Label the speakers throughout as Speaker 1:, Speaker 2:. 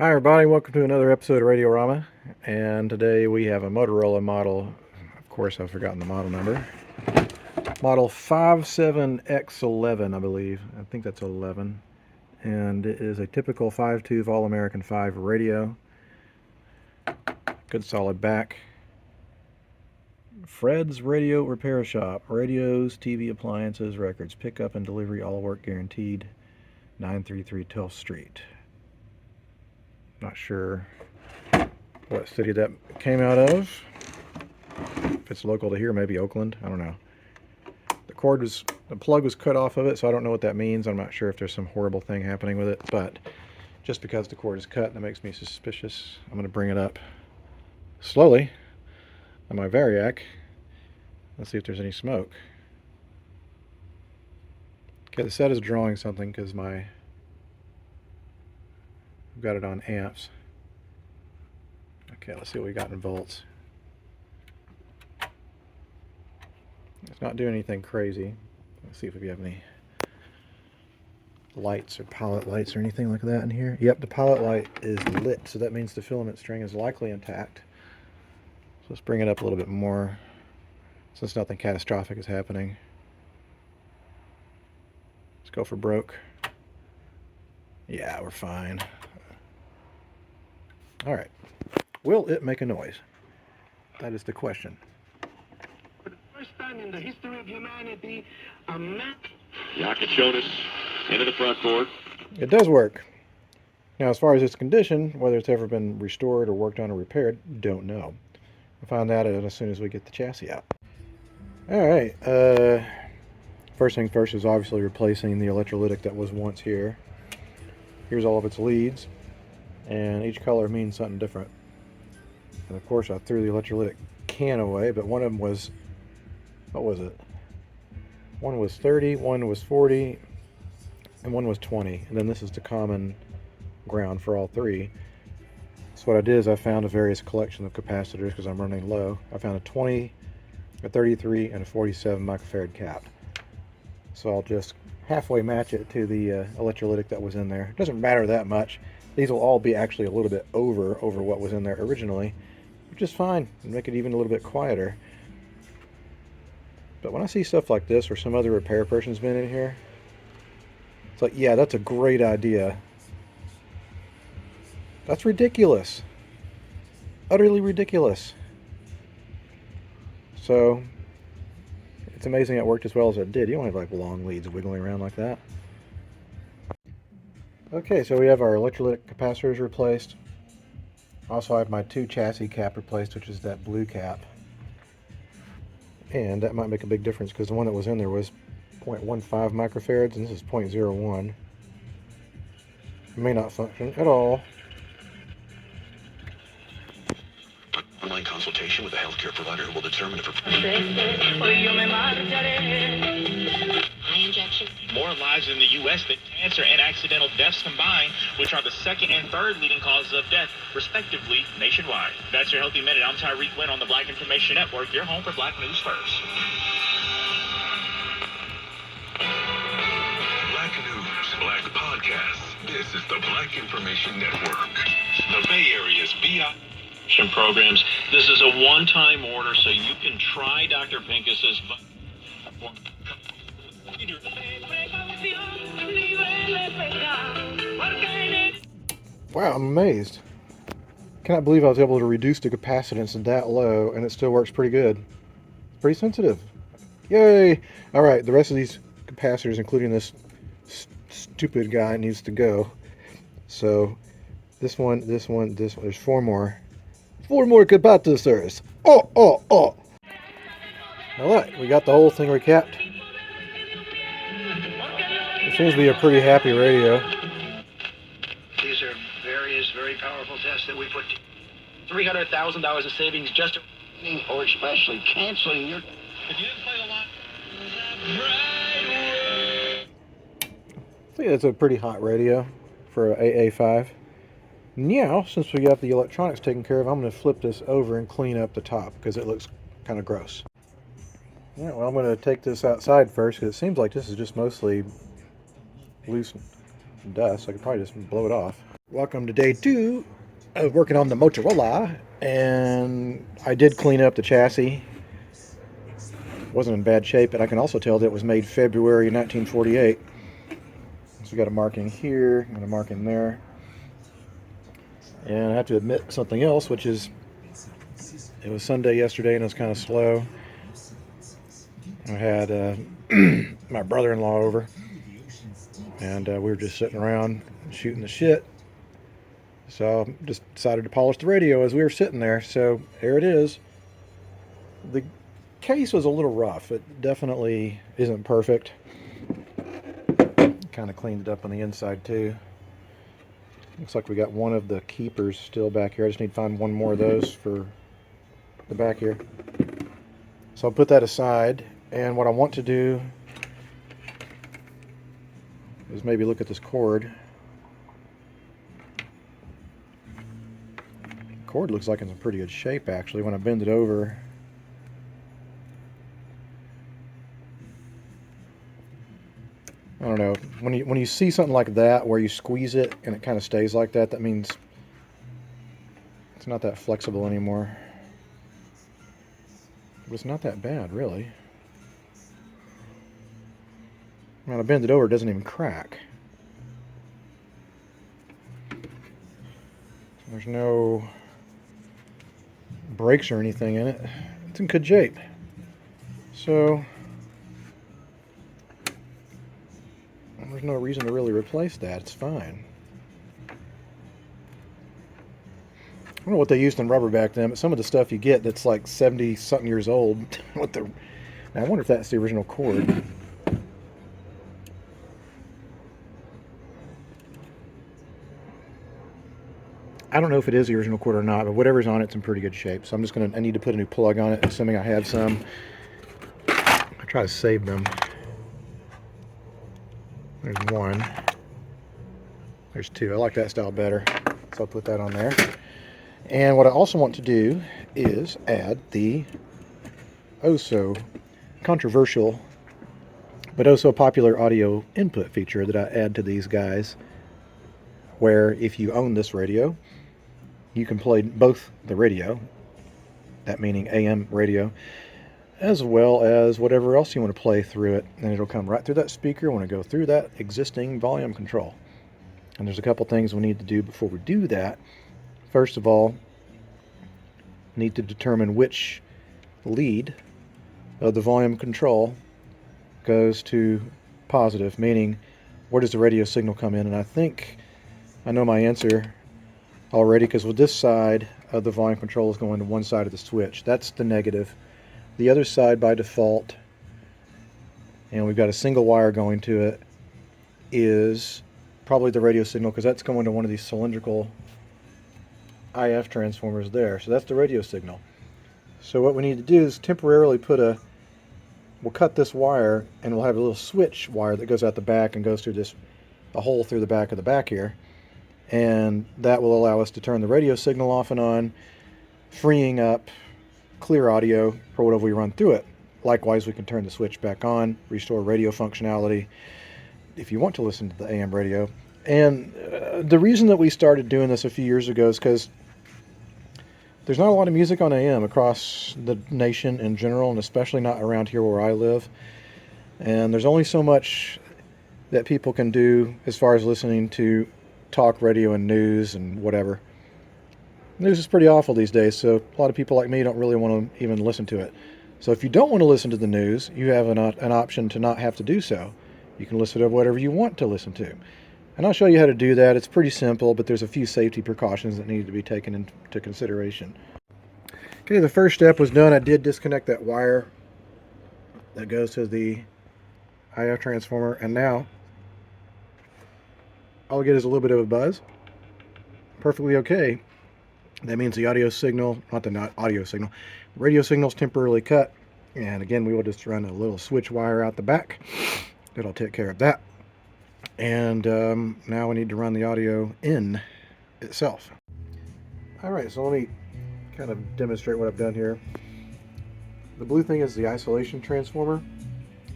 Speaker 1: Hi everybody, welcome to another episode of Radiorama, and today we have a Motorola model. Of course I've forgotten the model number. Model 57X11, I believe. I think that's 11. And it is a typical 5-tooth All-American 5 radio. Good solid back. Fred's Radio Repair Shop. Radios, TV appliances, records. Pickup and delivery, all work guaranteed. 933 12th Street. Not sure what city that came out of. If it's local to here, maybe Oakland. I don't know. The plug was cut off of it, so I don't know what that means. I'm not sure if there's some horrible thing happening with it, but just because the cord is cut, that makes me suspicious. I'm going to bring it up slowly on my Variac. Let's see if there's any smoke. Okay, the set is drawing something because I've got it on amps. Okay, let's see what we got in volts. It's not doing anything crazy. Let's see if we have any lights or pilot lights or anything like that in here. Yep, the pilot light is lit, so that means the filament string is likely intact. So let's bring it up a little bit more since nothing catastrophic is happening. Let's go for broke. Yeah, we're fine. All right. Will it make a noise? That is the question.
Speaker 2: For the first time in the history of humanity, a man...
Speaker 3: Yakashonis into the front court.
Speaker 1: It does work. Now, as far as its condition, whether it's ever been restored or worked on or repaired, don't know. We'll find out as soon as we get the chassis out. All right. First things first is obviously replacing the electrolytic that was once here. Here's all of its leads, and each color means something different. And of course I threw the electrolytic can away, but one of them was, what was it? One was 30, one was 40, and one was 20. And then this is the common ground for all three. So what I did is I found a various collection of capacitors because I'm running low. I found a 20, a 33, and a 47 microfarad cap. So I'll just halfway match it to the electrolytic that was in there. It doesn't matter that much. These will all be actually a little bit over what was in there originally, which is fine, and make it even a little bit quieter. But when I see stuff like this, where some other repair person's been in here, it's like, yeah, that's a great idea. That's ridiculous. Utterly ridiculous. So, it's amazing it worked as well as it did. You don't have like long leads wiggling around like that. Okay, so we have our electrolytic capacitors replaced. Also, I have my 2 chassis cap replaced, which is that blue cap. And that might make a big difference because the one that was in there was 0.15 microfarads and this is 0.01. It may not function at all.
Speaker 3: Online consultation with a healthcare provider who will determine if
Speaker 4: Eye injection.
Speaker 5: More lives in the U.S. than cancer and accidental deaths combined, which are the second and third leading causes of death, respectively, nationwide. That's your Healthy Minute. I'm Tyreek Wynn on the Black Information Network, your home for Black News First.
Speaker 3: Black News, Black Podcasts. This is the Black Information Network. The Bay Area's BI
Speaker 5: Programs. This is a one-time order, so you can try Dr. Pincus's.
Speaker 1: Wow, I'm amazed. Cannot believe I was able to reduce the capacitance that low and it still works pretty good. It's pretty sensitive. Yay! Alright, the rest of these capacitors, including this stupid guy, needs to go. So, this one, there's 4 more. 4 more capacitors! Oh! Now look, we got the whole thing recapped. It seems to be a pretty happy radio.
Speaker 2: These are various very powerful tests that we put $300,000 of savings just or especially canceling your...
Speaker 5: If you didn't play a lot...
Speaker 1: I think that's a pretty hot radio for an AA5. Now, since we got the electronics taken care of, I'm going to flip this over and clean up the top because it looks kind of gross. Yeah, well, I'm going to take this outside first because it seems like this is just mostly loose dust. I could probably just blow it off. Welcome to day 2 of working on the Motorola, and I did clean up the chassis. It wasn't in bad shape, and I can also tell that it was made February 1948. So we got a marking here and a marking there. And I have to admit something else, which is it was Sunday yesterday and it was kind of slow. I had my brother-in-law over, and we were just sitting around shooting the shit. So just decided to polish the radio as we were sitting there. So here it is. The case was a little rough. It definitely isn't perfect. Kind of cleaned it up on the inside too. Looks like we got one of the keepers still back here. I just need to find one more of those for the back here. So I'll put that aside, and what I want to do is maybe look at this cord. The cord looks like it's in pretty good shape actually when I bend it over. I don't know, when you see something like that where you squeeze it and it kind of stays like that, that means it's not that flexible anymore. But it's not that bad, really. When I bend it over, it doesn't even crack. There's no breaks or anything in it. It's in good shape. So there's no reason to really replace that. It's fine. I don't know what they used in rubber back then, but some of the stuff you get that's like 70-something years old. Now, I wonder if that's the original cord. I don't know if it is the original cord or not, but whatever's on it's in pretty good shape. So I need to put a new plug on it, assuming I have some. I try to save them. There's one. There's two. I like that style better, so I'll put that on there. And what I also want to do is add the oh-so controversial but oh-so popular audio input feature that I add to these guys, where if you own this radio, you can play both the radio, that meaning AM radio, as well as whatever else you want to play through it, and it'll come right through that speaker when I go through that existing volume control. And there's a couple things we need to do before we do that. First of all, need to determine which lead of the volume control goes to positive, meaning where does the radio signal come in. And I think I know my answer already, because with this side of the volume control is going to one side of the switch. That's the negative. The other side by default, and we've got a single wire going to it, is probably the radio signal, because that's going to one of these cylindrical IF transformers there. So that's the radio signal. So what we need to do is temporarily we'll cut this wire, and we'll have a little switch wire that goes out the back and goes through a hole through the back of the back here. And that will allow us to turn the radio signal off and on, freeing up clear audio for whatever we run through it. Likewise, we can turn the switch back on, restore radio functionality if you want to listen to the AM radio. And the reason that we started doing this a few years ago is because there's not a lot of music on AM across the nation in general, and especially not around here where I live. And there's only so much that people can do as far as listening to talk radio and news and whatever. News is pretty awful these days, so a lot of people like me don't really want to even listen to it. So if you don't want to listen to the news, you have an option to not have to do so. You can listen to whatever you want to listen to. And I'll show you how to do that. It's pretty simple, but there's a few safety precautions that need to be taken into consideration. Okay, the first step was done. I did disconnect that wire that goes to the IF transformer, and now all I get is a little bit of a buzz. Perfectly okay. That means the audio signal, not audio signal, radio signal's temporarily cut. And again, we will just run a little switch wire out the back. That'll take care of that. And now we need to run the audio in itself. Alright, so let me kind of demonstrate what I've done here. The blue thing is the isolation transformer.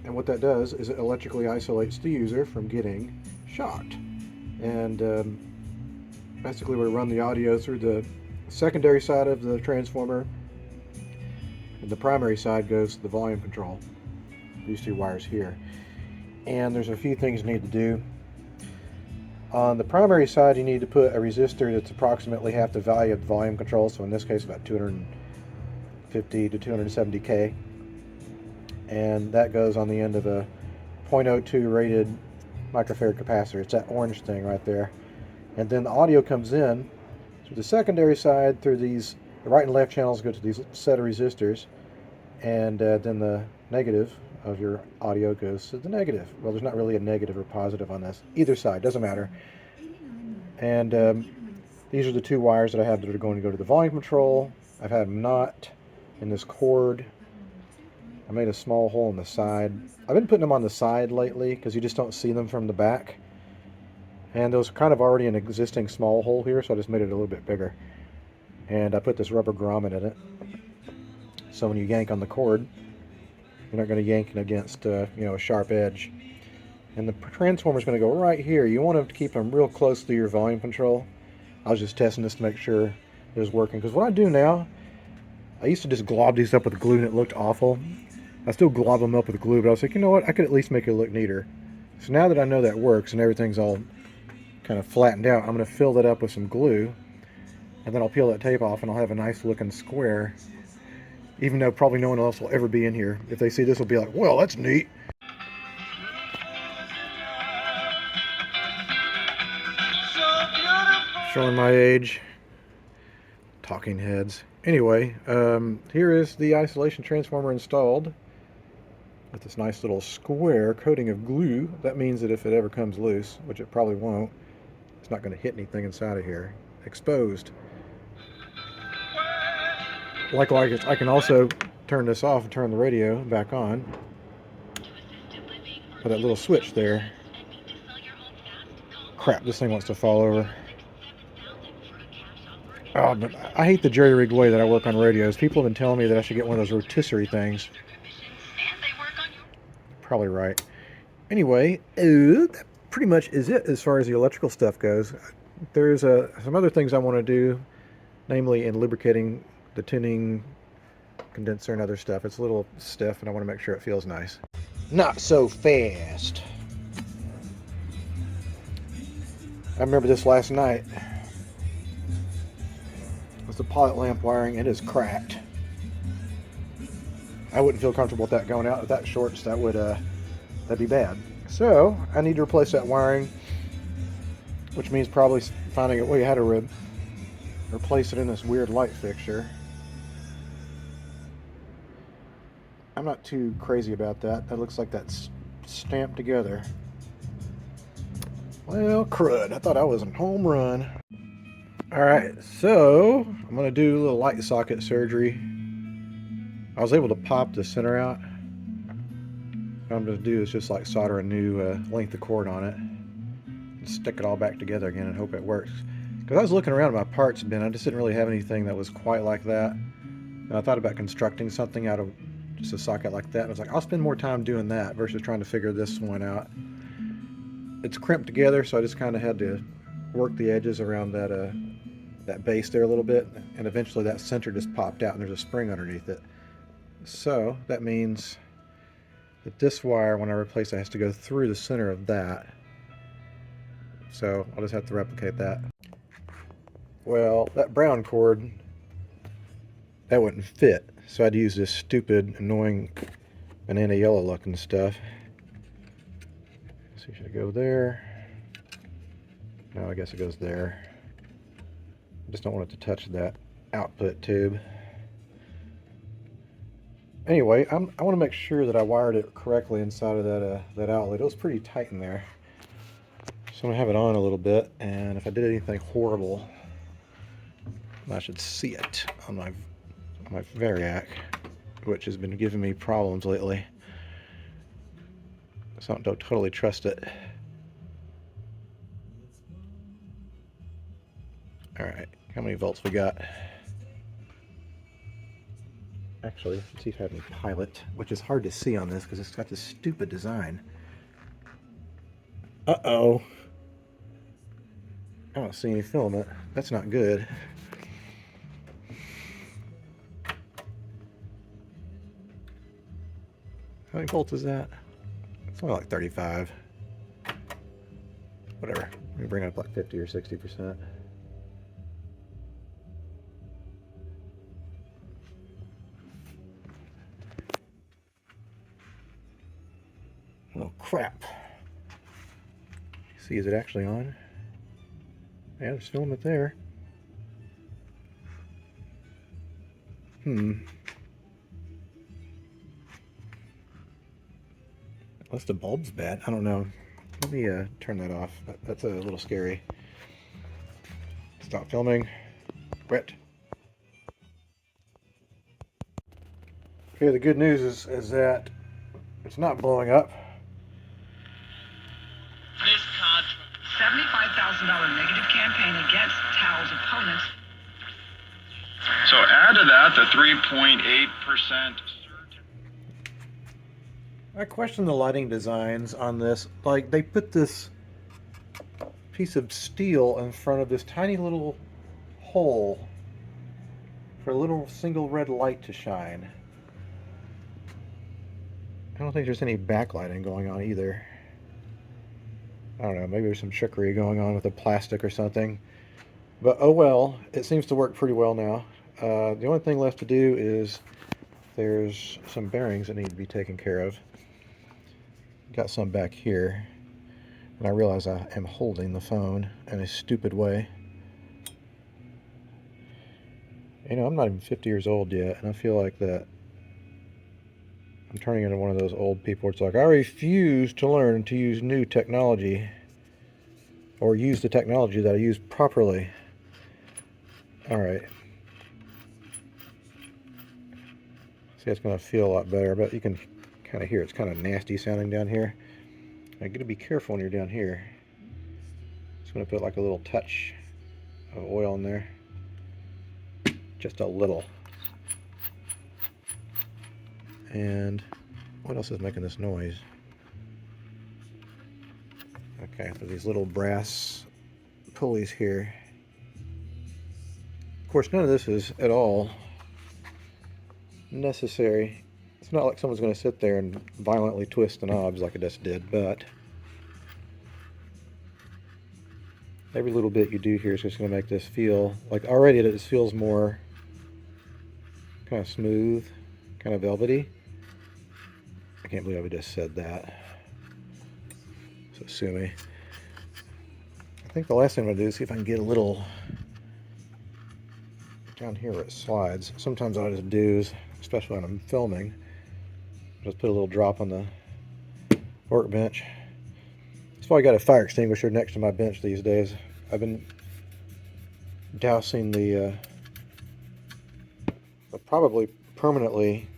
Speaker 1: And what that does is it electrically isolates the user from getting shocked. And Basically, we run the audio through the secondary side of the transformer, and the primary side goes to the volume control. These two wires here. And there's a few things you need to do. On the primary side, you need to put a resistor that's approximately half the value of the volume control, so in this case about 250 to 270K. And that goes on the end of a 0.02 rated microfarad capacitor. It's that orange thing right there. And then the audio comes in through the secondary side, through these, the right and left channels go to these set of resistors, and then the negative of your audio goes to the negative. Well, there's not really a negative or positive on this. Either side, doesn't matter. And these are the two wires that I have that are going to go to the volume control. I've had them not in this cord. I made a small hole in the side. I've been putting them on the side lately because you just don't see them from the back. And there was kind of already an existing small hole here, so I just made it a little bit bigger. And I put this rubber grommet in it. So when you yank on the cord, you're not going to yank it against a sharp edge. And the transformer is going to go right here. You want to keep them real close to your volume control. I was just testing this to make sure it was working. Because what I do now, I used to just glob these up with glue and it looked awful. I still glob them up with glue, but I was like, you know what? I could at least make it look neater. So now that I know that works and everything's all kind of flattened out, I'm going to fill that up with some glue. And then I'll peel that tape off and I'll have a nice looking square. Even though probably no one else will ever be in here. If they see this, will be like, well, that's neat. Showing my age. Talking heads. Anyway, here is the isolation transformer installed with this nice little square coating of glue. That means that if it ever comes loose, which it probably won't, it's not going to hit anything inside of here. Exposed. Likewise, I can also turn this off and turn the radio back on with that little switch there. Crap, this thing wants to fall over. Oh, but I hate the jerry-rigged way that I work on radios. People have been telling me that I should get one of those rotisserie things. Probably right. Anyway, that pretty much is it as far as the electrical stuff goes. There's some other things I want to do, namely in lubricating the tuning condenser and other stuff. It's a little stiff and I want to make sure it feels nice. Not so fast. I remember this last night. It's the pilot lamp wiring. It is cracked. I wouldn't feel comfortable with that going out with that short, so that'd be bad. So I need to replace that wiring, which means probably finding a way how to replace it in this weird light fixture. I'm not too crazy about that. That looks like that's stamped together. Well, crud. I thought I was in home run. Alright, so I'm going to do a little light socket surgery. I was able to pop the center out. What I'm going to do is just like solder a new length of cord on it and stick it all back together again and hope it works. Because I was looking around at my parts bin, I just didn't really have anything that was quite like that. And I thought about constructing something out of just a socket like that. And I was like, I'll spend more time doing that versus trying to figure this one out. It's crimped together, so I just kind of had to work the edges around that base there a little bit, and eventually that center just popped out and there's a spring underneath it. So that means that this wire, when I replace it, has to go through the center of that. So I'll just have to replicate that. Well, that brown cord, that wouldn't fit, so I'd use this stupid, annoying banana yellow looking stuff. So should I go there? No, I guess it goes there. I just don't want it to touch that output tube. Anyway, I want to make sure that I wired it correctly inside of that outlet. It was pretty tight in there. So I'm going to have it on a little bit, and if I did anything horrible, I should see it on my Variac, which has been giving me problems lately. So I don't totally trust it. Alright, how many volts we got? Actually, let's see if I have any pilot, which is hard to see on this because it's got this stupid design. Uh-oh. I don't see any filament. That's not good. How many volts is that? It's only like 35. Whatever. Let me bring it up like 50 or 60%. Oh crap. See, is it actually on? Yeah, there's filament there. Unless the bulb's bad. I don't know. Let me turn that off. That's a little scary. Stop filming. Quit. Okay, the good news is that it's not blowing up.
Speaker 5: This contract.
Speaker 6: $75,000 negative campaign against Tao's opponents.
Speaker 7: So add to that the 3.8%.
Speaker 1: I question the lighting designs on this. Like, they put this piece of steel in front of this tiny little hole for a little single red light to shine. I don't think there's any backlighting going on either. I don't know, maybe there's some trickery going on with the plastic or something. But oh well, it seems to work pretty well now. The only thing left to do is there's some bearings that need to be taken care of. Got some back here, and I realize I am holding the phone in a stupid way. You know, I'm not even 50 years old yet, and I feel like that I'm turning into one of those old people. It's like, I refuse to learn to use new technology, or use the technology that I use properly. Alright. See, it's going to feel a lot better, but you can kind of hear it's kind of nasty sounding down here. Now, you got to be careful when you're down here. Just going to put like a little touch of oil in there. Just a little. And what else is making this noise? Okay, so these little brass pulleys here. Of course, none of this is at all necessary. It's not like someone's going to sit there and violently twist the knobs like I just did, but every little bit you do here is just going to make this feel like, already it feels more kind of smooth, kind of velvety. I can't believe I just said that. So sue me. I think the last thing I'm going to do is see if I can get a little down here where it slides. Sometimes I just do, especially when I'm filming, just put a little drop on the workbench. That's why I got a fire extinguisher next to my bench these days. I've been dousing the probably permanently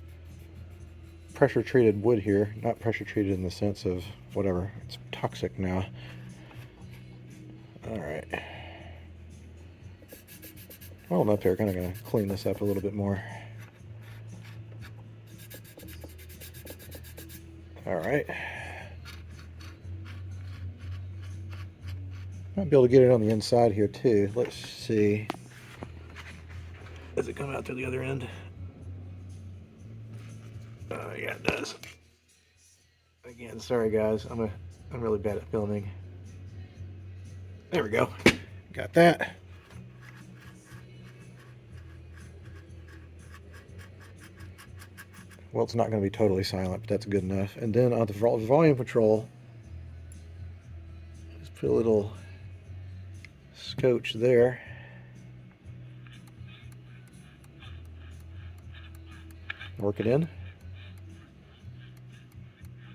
Speaker 1: pressure treated wood here. Not pressure treated in the sense of whatever, it's toxic now. Alright. While I'm up here, kind of going to clean this up a little bit more. Alright. Might be able to get it on the inside here too. Let's see. Does it come out through the other end? Yeah, it does. Again, sorry guys, I'm really bad at filming. There we go. Got that. Well, it's not going to be totally silent, but that's good enough. And then on the volume control, just put a little scotch there. Work it in.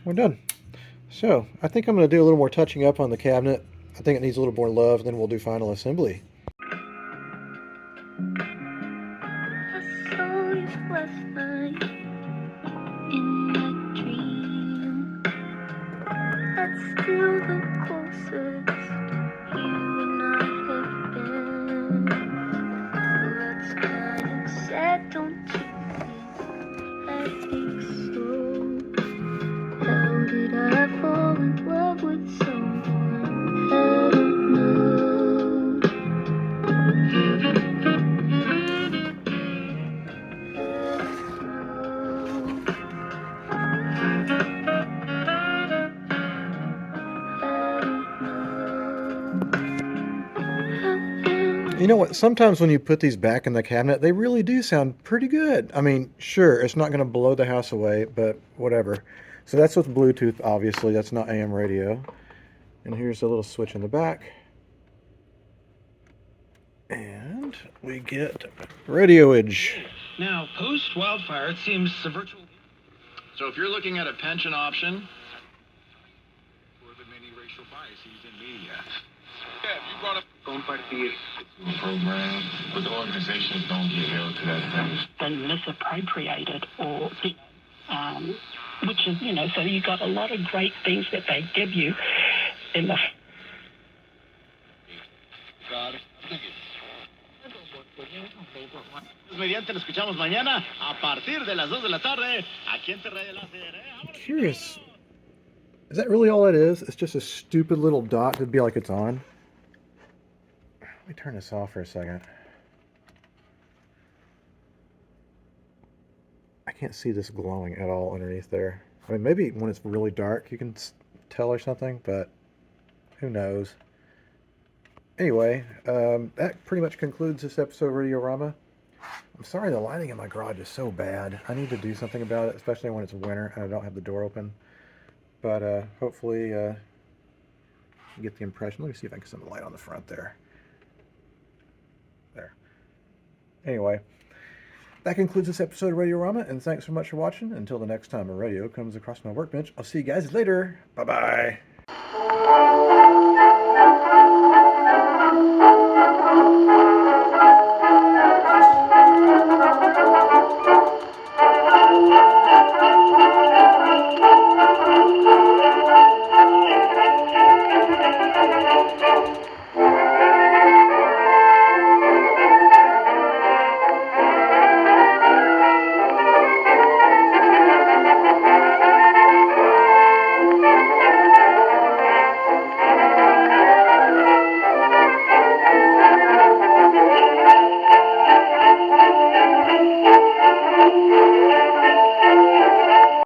Speaker 1: We're done. So, I think I'm going to do a little more touching up on the cabinet. I think it needs a little more love, then we'll do final assembly.
Speaker 8: I saw you last night in my dream. That's still the closest you and I have been. Well, that's kind of sad, don't you think? I think so. How did I fall in love with someone I don't know?
Speaker 1: You know what? Sometimes when you put these back in the cabinet, they really do sound pretty good. I mean, sure, it's not going to blow the house away, but whatever. So that's with Bluetooth, obviously. That's not AM radio. And here's a little switch in the back. And we get radioage.
Speaker 2: Now, post-wildfire, it seems the virtual...
Speaker 7: So if you're looking at a pension option,
Speaker 3: For the many racial biases in media. Yeah, you brought up compartir program, but the organizations don't get held to that standard.
Speaker 6: Been misappropriated or, which is, so you got a lot of great things that they give you in the...
Speaker 2: Mediante, nos escuchamos mañana a partir de las 2 de la tarde aquí en Terra del Láser.
Speaker 1: I'm curious. Is that really all it is? It's just a stupid little dot to be like it's on. Let me turn this off for a second. I can't see this glowing at all underneath there. I mean, maybe when it's really dark you can tell or something, but who knows. Anyway, that pretty much concludes this episode of Radiorama. I'm sorry the lighting in my garage is so bad. I need to do something about it, especially when it's winter and I don't have the door open. But hopefully you get the impression. Let me see if I can set the light on the front there. There. Anyway, that concludes this episode of Radiorama, and thanks so much for watching. Until the next time a radio comes across my workbench, I'll see you guys later. Bye-bye.